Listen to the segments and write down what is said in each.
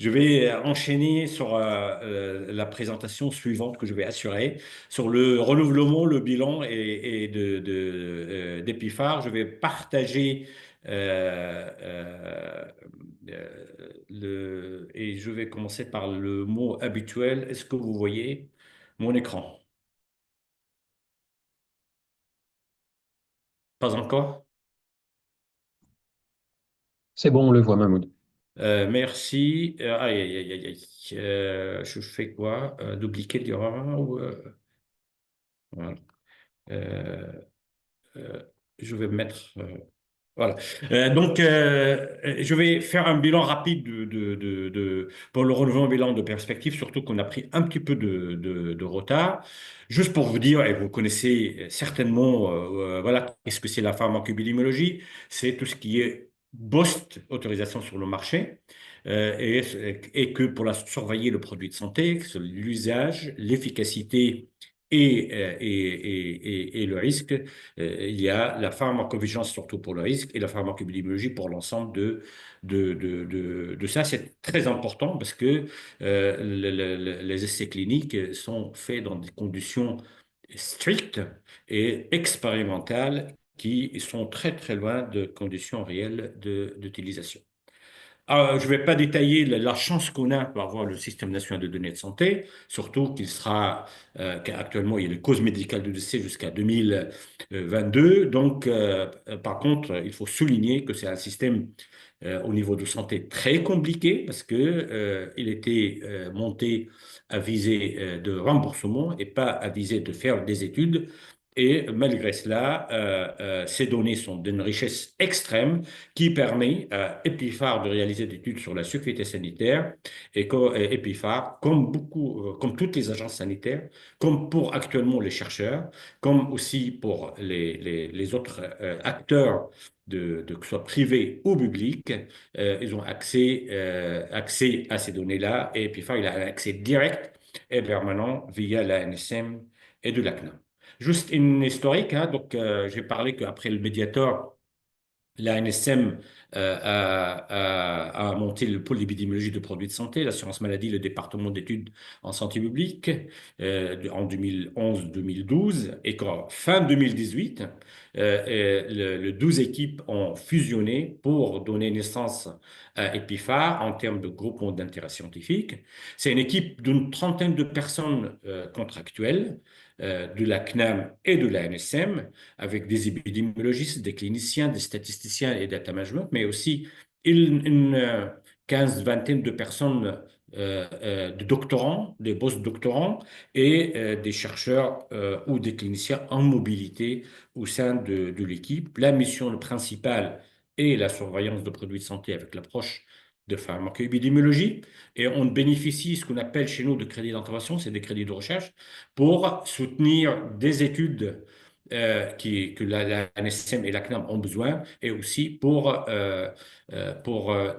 Je vais enchaîner sur la présentation suivante que je vais assurer sur le renouvellement, le bilan d'Epiphare. Je vais partager et je vais commencer par le mot habituel. Est-ce que vous voyez mon écran? Pas encore? C'est bon, on le voit, Mahmoud. Merci. Aïe, aïe, aïe, aïe, aïe. Je fais quoi? Dupliquer l'erreur ou voilà. Euh, euh, je vais mettre. Voilà. Je vais faire un bilan rapide pour le relevé bilan de perspective, surtout qu'on a pris un petit peu de retard. Juste pour vous dire, et vous connaissez certainement, voilà, qu'est-ce que c'est la pharmacopépidémiologie? C'est tout ce qui est post-autorisation sur le marché et que pour surveiller le produit de santé, sur l'usage, l'efficacité et le risque, il y a la pharmacovigilance surtout pour le risque et la pharmacopépidémiologie pour l'ensemble de ça. C'est très important parce que les essais cliniques sont faits dans des conditions strictes et expérimentales qui sont très très loin de conditions réelles d'utilisation. Je ne vais pas détailler la chance qu'on a pour avoir le système national de données de santé, surtout qu'actuellement, il y a les causes médicales de décès jusqu'à 2022. Donc, par contre, il faut souligner que c'est un système au niveau de santé très compliqué parce que il était monté à visée de remboursement et pas à visée de faire des études. Et malgré cela, ces données sont d'une richesse extrême qui permet à Epiphare de réaliser des études sur la sécurité sanitaire et Epiphare, comme toutes les agences sanitaires, comme pour actuellement les chercheurs, comme aussi pour les autres acteurs que ce soit privés ou publics, ils ont accès à ces données-là et Epiphare, il a un accès direct et permanent via la NSM et de l'ACNAM. Juste une historique, hein, donc j'ai parlé qu'après le Mediator, la NSM a monté le pôle d'épidémiologie de produits de santé, l'assurance maladie, le département d'études en santé publique en 2011-2012 et qu'en fin 2018, le 12 équipes ont fusionné pour donner naissance à Epiphare en termes de groupement d'intérêt scientifique. C'est une équipe d'une trentaine de personnes contractuelles de la CNAM et de la NSM avec des épidémiologistes, des cliniciens, des statisticiens et data management, mais aussi une vingtaine de personnes, de doctorants, des post-doctorants et des chercheurs ou des cliniciens en mobilité au sein de l'équipe. La mission principale est la surveillance de produits de santé avec l'approche de pharmacoépidémiologie et on bénéficie ce qu'on appelle chez nous de crédits d'intervention, c'est des crédits de recherche pour soutenir des études que la NSM et la CNAM ont besoin, et aussi pour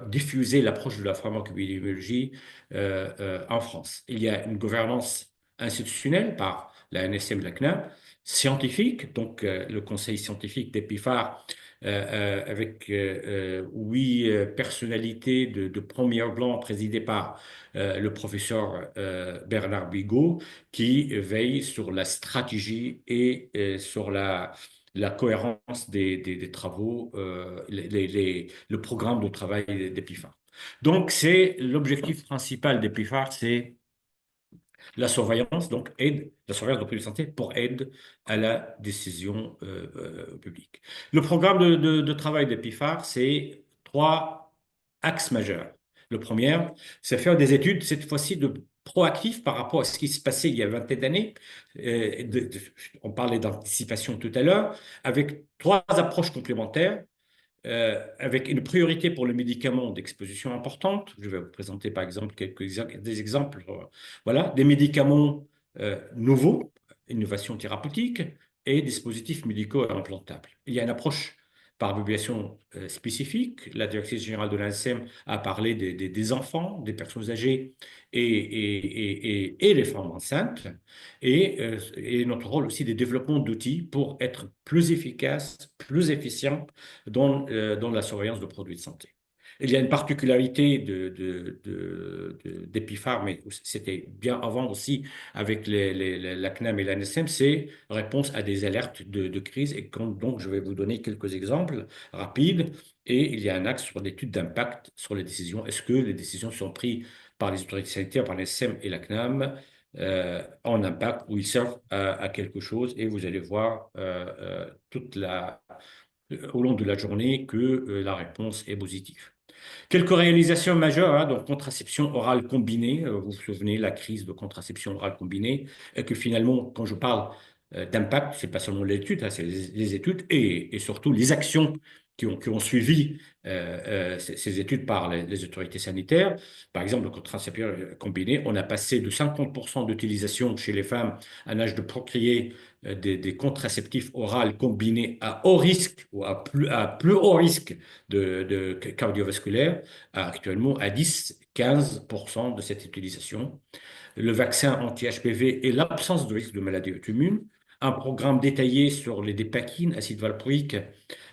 diffuser l'approche de la pharmacopépidémiologie en France. Il y a une gouvernance institutionnelle par la NSM et la CNAM, scientifique, donc le conseil scientifique d'Epiphare, avec 8 personnalités de premier plan présidées par le professeur Bernard Bigot, qui veille sur la stratégie et sur la cohérence des travaux, le programme de travail d'Epiphare. Donc, c'est l'objectif principal d'Epiphare, c'est la surveillance de produits de santé pour aide à la décision publique. Le programme de travail d'Epiphare, c'est 3 axes majeurs. Le premier, c'est faire des études, cette fois-ci de proactif par rapport à ce qui se passait il y a 20 d'années. On parlait d'anticipation tout à l'heure, avec 3 approches complémentaires avec une priorité pour le médicament d'exposition importante. Je vais vous présenter par exemple des exemples. Voilà, des médicaments nouveaux, innovation thérapeutique et dispositifs médicaux implantables. Il y a une approche par population spécifique. La directrice générale de l'ANSEM a parlé des enfants, des personnes âgées et les femmes enceintes et notre rôle aussi des développements d'outils pour être plus efficace, plus efficient dans la surveillance de produits de santé. Il y a une particularité d'Epiphare, mais c'était bien avant aussi avec la CNAM et la NSM, c'est réponse à des alertes de crise. Et donc, je vais vous donner quelques exemples rapides. Et il y a un axe sur l'étude d'impact sur les décisions. Est-ce que les décisions sont prises par les autorités sanitaires, par la NSM et la CNAM, en impact, ou ils servent à quelque chose? Et vous allez voir au long de la journée que la réponse est positive. Quelques réalisations majeures, hein, donc contraception orale combinée. Vous vous souvenez, la crise de contraception orale combinée, et que finalement, quand je parle d'impact, c'est pas seulement l'étude, hein, c'est les études et surtout les actions qui ont suivi ces études par les autorités sanitaires. Par exemple, le contraception combinée, on a passé de 50% d'utilisation chez les femmes à l'âge de procréer des contraceptifs oraux combinés à haut risque ou à plus haut risque de cardiovasculaire actuellement à 10-15% de cette utilisation. Le vaccin anti-HPV et l'absence de risque de maladie auto-immune. Un programme détaillé sur les dépakines, acide valproïque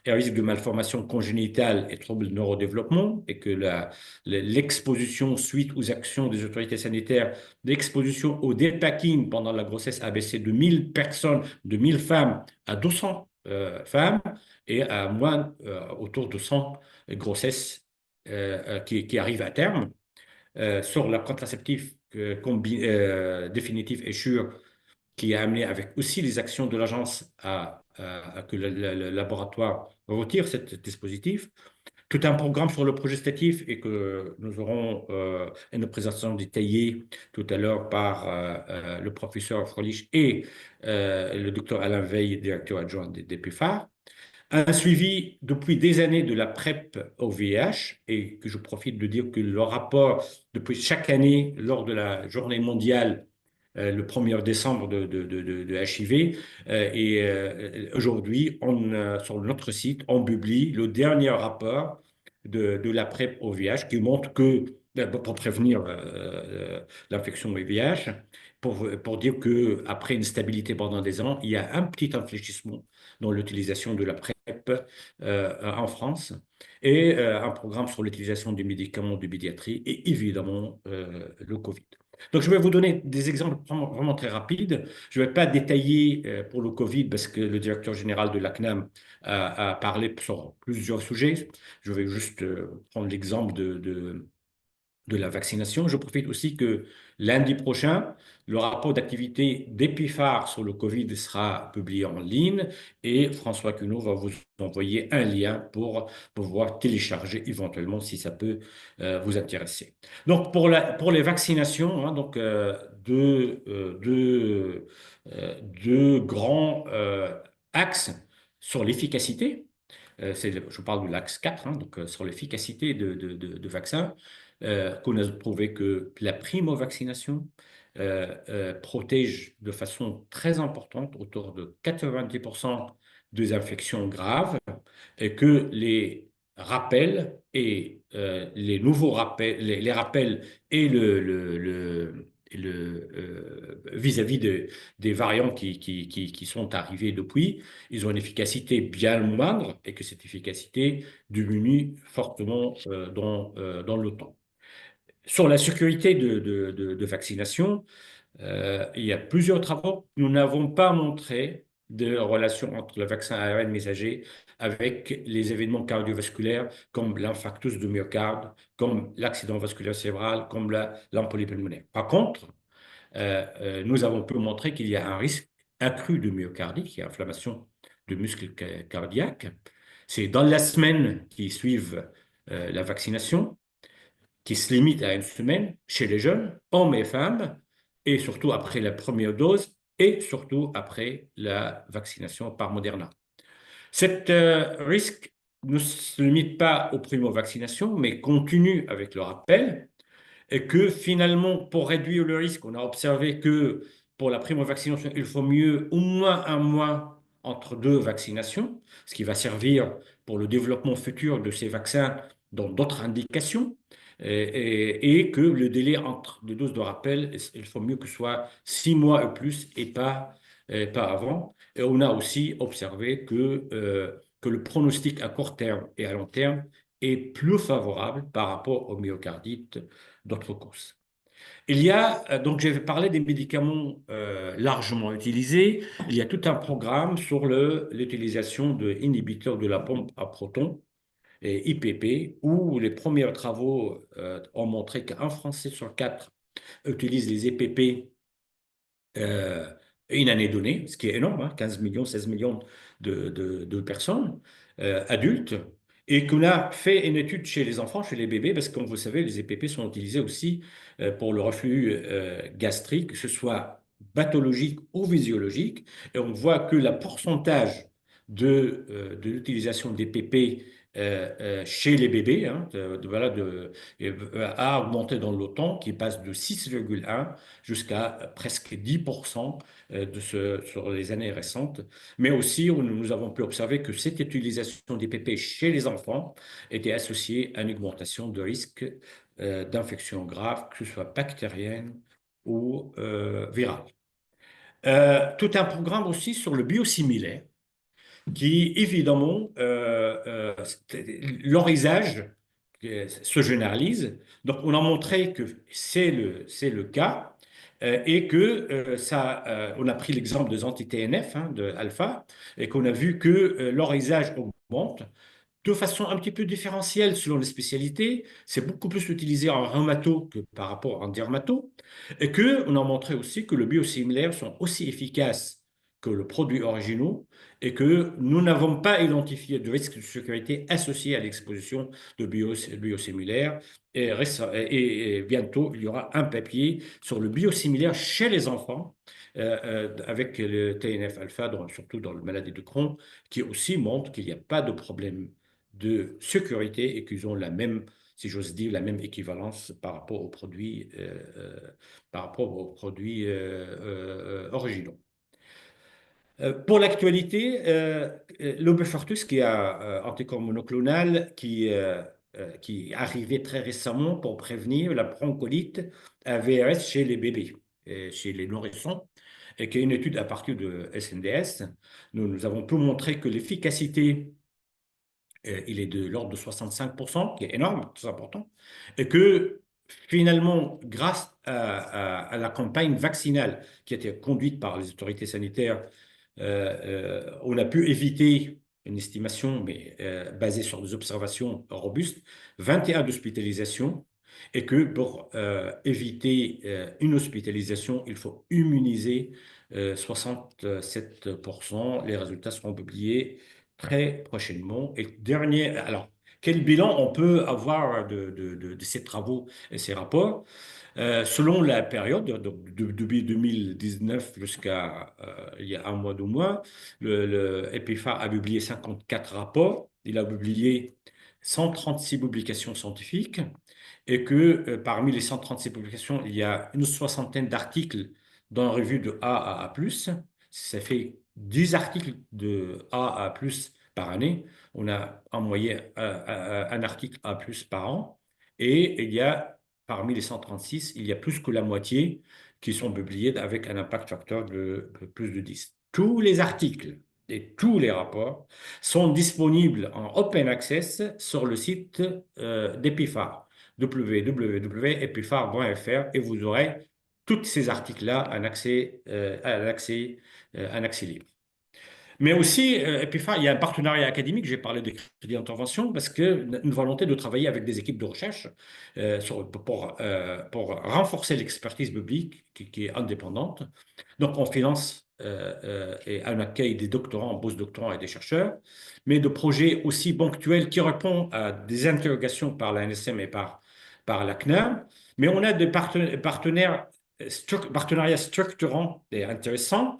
et risque de malformation congénitale et troubles de neurodéveloppement, et que l'exposition suite aux actions des autorités sanitaires, l'exposition aux dépakines pendant la grossesse a baissé de 1000 personnes, de 1000 femmes à 200 femmes, et à moins autour de 100 grossesses qui arrivent à terme. Sur la contraceptive définitive et sûre, qui a amené avec aussi les actions de l'agence à que le laboratoire retire ce dispositif. Tout un programme sur le progestatif et que nous aurons une présentation détaillée tout à l'heure par le professeur Frolich et le docteur Alain Veil, directeur adjoint des PFAR. Un suivi depuis des années de la PrEP au VIH, et que je profite de dire que le rapport, depuis chaque année, lors de la journée mondiale, le 1er décembre de HIV, et aujourd'hui, sur notre site, on publie le dernier rapport de la PrEP au VIH qui montre que, pour prévenir l'infection au VIH, pour dire qu'après une stabilité pendant des ans, il y a un petit infléchissement dans l'utilisation de la PrEP en France, et un programme sur l'utilisation des médicaments de pédiatrie et évidemment le Covid. Donc, je vais vous donner des exemples vraiment très rapides. Je ne vais pas détailler pour le Covid parce que le directeur général de la CNAM a parlé sur plusieurs sujets. Je vais juste prendre l'exemple de la vaccination. Je profite aussi que lundi prochain, le rapport d'activité d'Epiphare sur le Covid sera publié en ligne, et François Cuno va vous envoyer un lien pour pouvoir télécharger éventuellement si ça peut vous intéresser. Donc, pour les vaccinations, hein, donc, deux grands axes sur l'efficacité. Je parle de l'axe 4, hein, donc sur l'efficacité de vaccins, qu'on a prouvé que la primo-vaccination protège de façon très importante, autour de 90% des infections graves, et que les rappels et les nouveaux rappels, les rappels et vis-à-vis des variants qui sont arrivés depuis, ils ont une efficacité bien moindre, et que cette efficacité diminue fortement dans le temps. Sur la sécurité de vaccination, il y a plusieurs travaux. Nous n'avons pas montré de relation entre le vaccin ARN messager avec les événements cardiovasculaires comme l'infarctus du myocarde, comme l'accident vasculaire cérébral, comme l'embolie pulmonaire. Par contre, nous avons pu montrer qu'il y a un risque accru de myocardie, qui est inflammation de muscles cardiaques. C'est dans la semaine qui suivent la vaccination, qui se limite à une semaine chez les jeunes, hommes et femmes, et surtout après la première dose, et surtout après la vaccination par Moderna. Cet risque ne se limite pas aux primo-vaccinations, mais continue avec le rappel, et que finalement, pour réduire le risque, on a observé que pour la primo-vaccination, il faut mieux au moins un mois entre deux vaccinations, ce qui va servir pour le développement futur de ces vaccins dans d'autres indications, et que le délai entre deux doses de rappel, il faut mieux que ce soit 6 mois et plus, et pas avant. Et on a aussi observé que le pronostic à court terme et à long terme est plus favorable par rapport au myocardite d'autres causes. Il y a, donc j'ai parlé des médicaments largement utilisés. Il y a tout un programme sur l'utilisation de inhibiteurs de la pompe à protons et IPP, où les premiers travaux ont montré qu'un Français sur quatre utilise les IPP euh, une année donnée, ce qui est énorme, hein, 15 millions, 16 millions de personnes adultes, et qu'on a fait une étude chez les enfants, chez les bébés, parce que comme vous savez, les EPP sont utilisés aussi pour le reflux gastrique, que ce soit pathologique ou physiologique, et on voit que le pourcentage de l'utilisation des PP chez les bébés voilà, a augmenté dans le temps, qui passe de 6,1 jusqu'à presque 10% sur les années récentes. Mais aussi, nous avons pu observer que cette utilisation des PP chez les enfants était associée à une augmentation de risque d'infection grave, que ce soit bactérienne ou virale. Tout un programme aussi sur le biosimilaire qui, évidemment, leur usage se généralise. Donc, on a montré que c'est le cas et que on a pris l'exemple des anti-TNF, hein, de alpha, et qu'on a vu que leur usage augmente de façon un petit peu différentielle selon les spécialités. C'est beaucoup plus utilisé en rhumato que par rapport en dermato. Et qu'on a montré aussi que les biosimilaires sont aussi efficaces que le produit originaux et que nous n'avons pas identifié de risque de sécurité associé à l'exposition de biosimilaires. Et bientôt, il y aura un papier sur le biosimilaire chez les enfants avec le TNF-alpha, surtout dans la maladie de Crohn, qui aussi montre qu'il n'y a pas de problème de sécurité et qu'ils ont la même, si j'ose dire, la même équivalence par rapport aux produits originaux. Pour l'actualité, l'Oberfortus, qui est un anticorps monoclonal qui est arrivé très récemment pour prévenir la bronchiolite AVRS chez les bébés, et chez les nourrissons, et qui est une étude à partir de SNDS. Nous avons pu montrer que l'efficacité il est de l'ordre de 65%, qui est énorme, très important, et que finalement, grâce à la campagne vaccinale qui a été conduite par les autorités sanitaires, on a pu éviter une estimation, mais basée sur des observations robustes, 21 d'hospitalisation, et que pour éviter une hospitalisation, il faut immuniser 67%. Les résultats seront publiés très prochainement. Et dernier, alors, quel bilan on peut avoir de ces travaux et ces rapports? Selon la période, donc depuis 2019 jusqu'à il y a un mois, 2 mois, le EPIFAR a publié 54 rapports. Il a publié 136 publications scientifiques et que parmi les 136 publications, il y a une soixantaine d'articles dans la revue de A à A+. Ça fait 10 articles de A à A+ par année. On a en moyenne un article A+ par an. Et il y a, parmi les 136, il y a plus que la moitié qui sont publiés avec un impact facteur de plus de 10. Tous les articles et tous les rapports sont disponibles en open access sur le site d'Epifar, www.epifar.fr, et vous aurez tous ces articles-là un accès libre. Mais aussi, Epifar, il y a un partenariat académique, j'ai parlé de crédit d'intervention, parce que une volonté de travailler avec des équipes de recherche pour renforcer l'expertise publique qui est indépendante. Donc, on finance et un accueil des doctorants, postdoctorants et des chercheurs, mais de projets aussi ponctuels qui répondent à des interrogations par la NSM et par la CNAM. Mais on a des partenariats structurants et intéressants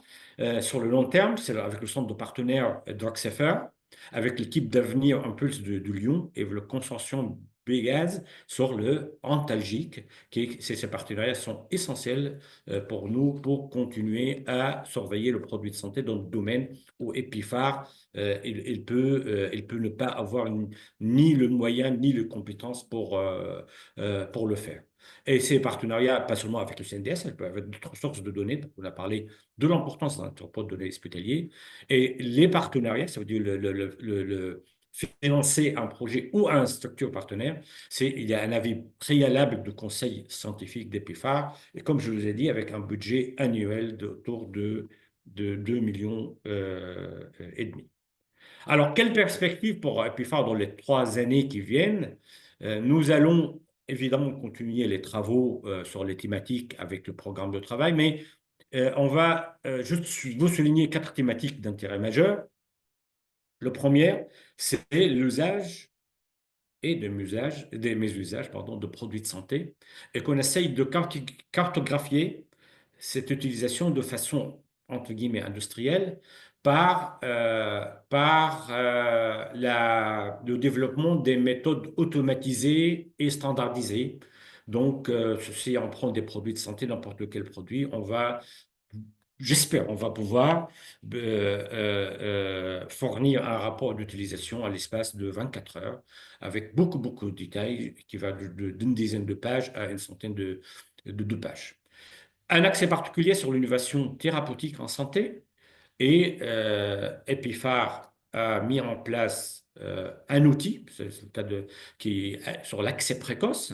sur le long terme. C'est avec le centre de partenaires DRUGSFR, avec l'équipe d'avenir Impulse de Lyon et le consortium Bégaz sur le antalgique. Ces partenariats sont essentiels pour nous pour continuer à surveiller le produit de santé dans le domaine où Epifar, il peut ne pas avoir ni le moyen ni les compétences pour le faire. Et ces partenariats, pas seulement avec le CNDS, elles peuvent être d'autres sources de données. On a parlé de l'importance d'un entrepôt de données hospitalier. Et les partenariats, ça veut dire financer un projet ou une structure partenaire, il y a un avis préalable du conseil scientifique d'EPIFAR, et comme je vous ai dit, avec un budget annuel autour de 2 millions et demi. Alors, quelle perspective pour EPIFAR dans les 3 années qui viennent? Nous allons évidemment continuer les travaux sur les thématiques avec le programme de travail, mais on va juste vous souligner 4 thématiques d'intérêt majeur. Le premier, c'est l'usage et des mésusages pardon, de produits de santé, et qu'on essaye de cartographier cette utilisation de façon, entre guillemets, industrielle par le développement des méthodes automatisées et standardisées. Donc, si on prend des produits de santé, n'importe quel produit, j'espère, on va pouvoir fournir un rapport d'utilisation à l'espace de 24 heures avec beaucoup, beaucoup de détails qui va d'une dizaine de pages à une centaine de pages. Un accès particulier sur l'innovation thérapeutique en santé et Epiphar a mis en place un outil, c'est le cas qui est sur l'accès précoce,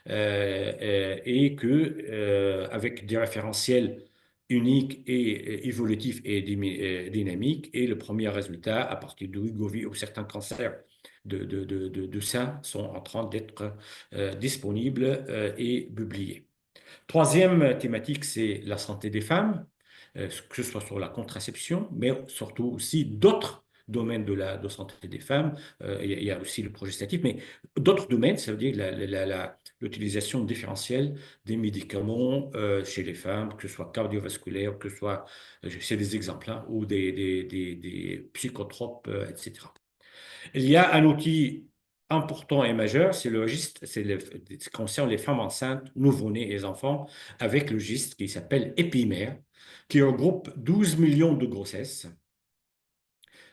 et que avec des référentiels uniques et évolutifs et dynamiques, et le premier résultat à partir de Wegovy où certains cancers de sein sont en train d'être disponibles et publiés. Troisième thématique, c'est la santé des femmes, que ce soit sur la contraception, mais surtout aussi d'autres domaines de santé des femmes. Il y a aussi le progestatif, mais d'autres domaines, ça veut dire l'utilisation différentielle des médicaments chez les femmes, que ce soit cardiovasculaire, que ce soit, c'est des exemples, hein, ou des psychotropes, etc. Il y a un outil important et majeur, c'est le registre, qui concerne les femmes enceintes, nouveau-nés et les enfants, avec le registre qui s'appelle EPIMER, qui regroupe 12 millions de grossesses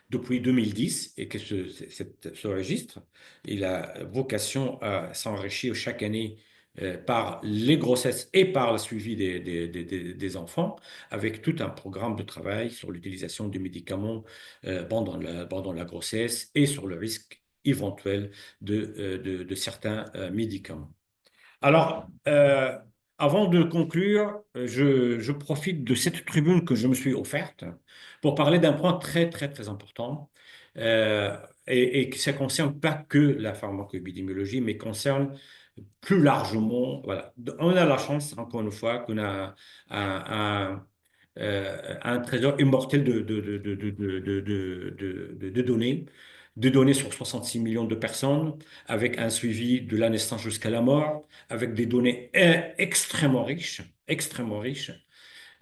depuis 2010, et que ce registre, il a vocation à s'enrichir chaque année par les grossesses et par le suivi des enfants, avec tout un programme de travail sur l'utilisation des médicaments pendant la grossesse et sur le risque éventuel de certains médicaments. Alors, avant de conclure, je profite de cette tribune que je me suis offerte pour parler d'un point très, très, très important, euh, et que ça ne concerne pas que la pharmacopépidémiologie, mais concerne plus largement, voilà. On a la chance, encore une fois, qu'on a un trésor immortel de données sur 66 millions de personnes, avec un suivi de la naissance jusqu'à la mort, avec des données extrêmement riches,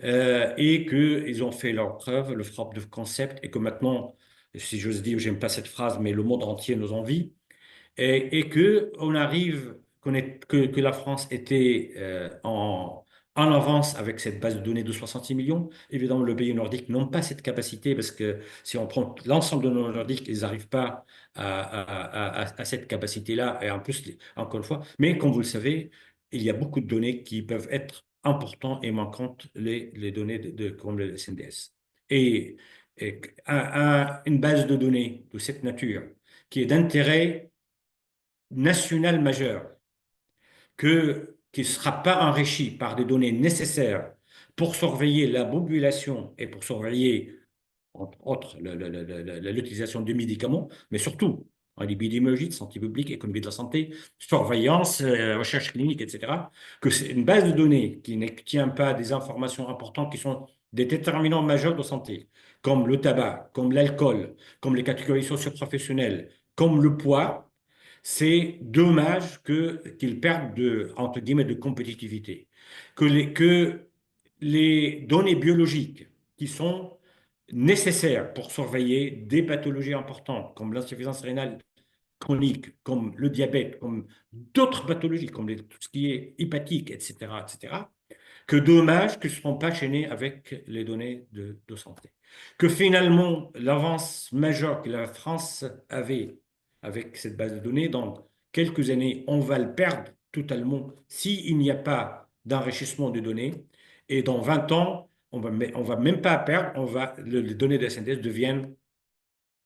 et qu'ils ont fait leur preuve, le frappe de concept, et que maintenant, si j'ose dire, j'aime pas cette phrase, mais le monde entier nous envie, et que on arrive, que la France était en avance avec cette base de données de 66 millions. Évidemment, le pays nordique n'ont pas cette capacité parce que si on prend l'ensemble de nos nordiques, ils n'arrivent pas à cette capacité-là. Et en plus, encore une fois, mais comme vous le savez, il y a beaucoup de données qui peuvent être importantes et manquantes, les données comme le SNDS. Et, une base de données de cette nature qui est d'intérêt national majeur qui ne sera pas enrichi par des données nécessaires pour surveiller la population et pour surveiller, entre autres, l'utilisation de médicaments, mais surtout en épidémiologie, de santé publique, économie de la santé, surveillance, recherche clinique, etc., que c'est une base de données qui ne tient pas des informations importantes qui sont des déterminants majeurs de santé, comme le tabac, comme l'alcool, comme les catégories socio-professionnelles, comme le poids. C'est dommage qu'ils perdent entre guillemets, de compétitivité. Que les données biologiques qui sont nécessaires pour surveiller des pathologies importantes, comme l'insuffisance rénale chronique, comme le diabète, comme d'autres pathologies, comme tout ce qui est hépatique, etc., etc., que dommage qu'ils ne seront pas chaînés avec les données de santé. Que finalement, l'avance majeure que la France avait avec cette base de données, dans quelques années, on va le perdre totalement s'il n'y a pas d'enrichissement de données. Et dans 20 ans, on va même pas perdre, les données de la synthèse deviennent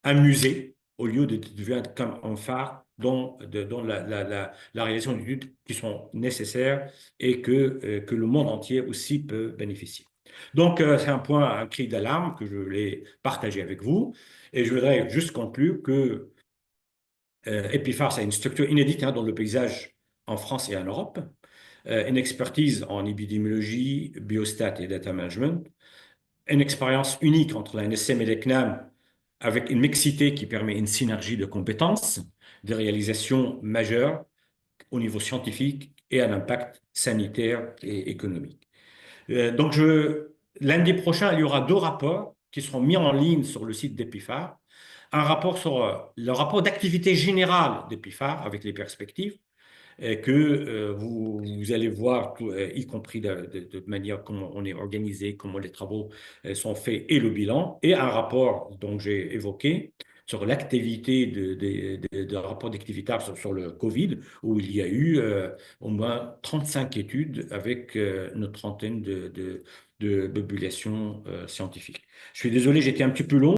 un musée au lieu de devenir comme un phare dans la réalisation d'études qui sont nécessaires et que le monde entier aussi peut bénéficier. Donc, c'est un point, un cri d'alarme que je voulais partager avec vous. Et je voudrais juste conclure que Epiphare, c'est une structure inédite dans le paysage en France et en Europe, une expertise en épidémiologie, biostat et data management, une expérience unique entre la NSM et les CNAM avec une mixité qui permet une synergie de compétences, de réalisations majeures au niveau scientifique et un impact sanitaire et économique. Donc, lundi prochain, il y aura deux rapports qui seront mis en ligne sur le site d'Epiphare. Un rapport sur le rapport d'activité générale d'Epiphare avec les perspectives que vous allez voir, y compris de manière comment on est organisé, comment les travaux sont faits et le bilan, et un rapport dont j'ai évoqué sur l'activité de rapport d'activité sur le Covid, où il y a eu au moins 35 études avec une trentaine de populations scientifiques. Je suis désolé, j'étais un petit peu long.